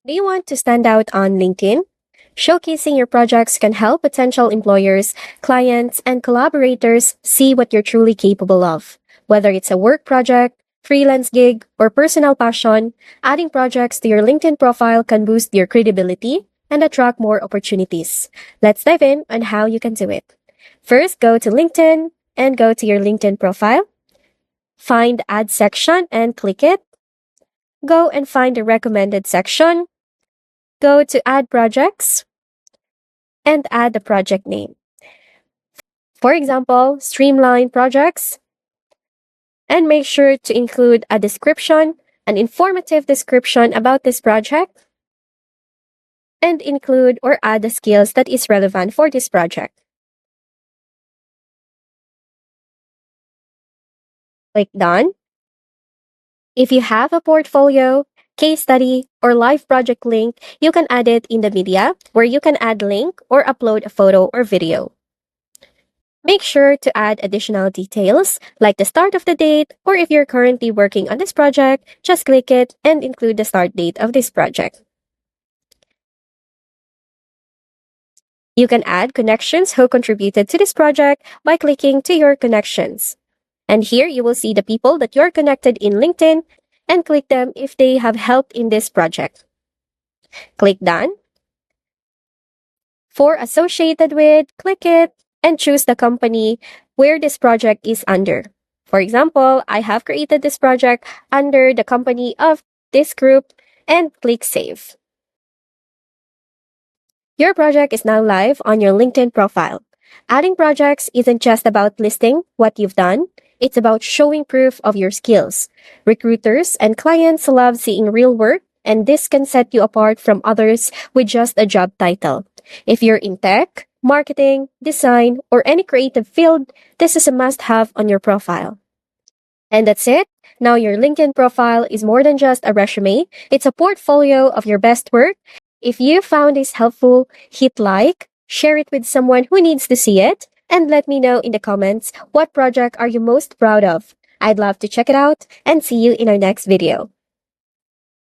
Do you want to stand out on LinkedIn? Showcasing your projects can help potential employers, clients, and collaborators see what you're truly capable of. Whether it's a work project, freelance gig, or personal passion, adding projects to your LinkedIn profile can boost your credibility and attract more opportunities. Let's dive in on how you can do it. First, go to LinkedIn and go to your LinkedIn profile. Find the Add section and click it. Go and find the Recommended section. Go to Add Projects and add the project name. For example, Streamline Projects. And make sure to include a description, an informative description about this project, and include or add the skills that is relevant for this project. Click Done. If you have a portfolio, case study, or live project link, you can add it in the media where you can add link or upload a photo or video. Make sure to add additional details like the start of the date, or if you're currently working on this project, just click it and include the start date of this project. You can add connections who contributed to this project by clicking to your connections. And here you will see the people that you're connected in LinkedIn and click them if they have helped in this project. Click Done. For Associated With, click it and choose the company where this project is under. For example, I have created this project under the company of this group and click Save. Your project is now live on your LinkedIn profile. Adding projects isn't just about listing what you've done, it's about showing proof of your skills. Recruiters and clients love seeing real work, and this can set you apart from others with just a job title. If you're in tech, marketing, design, or any creative field, this is a must-have on your profile. And that's it. Now your LinkedIn profile is more than just a resume. It's a portfolio of your best work. If you found this helpful, hit like, share it with someone who needs to see it, and let me know in the comments what project are you most proud of. I'd love to check it out and see you in our next video.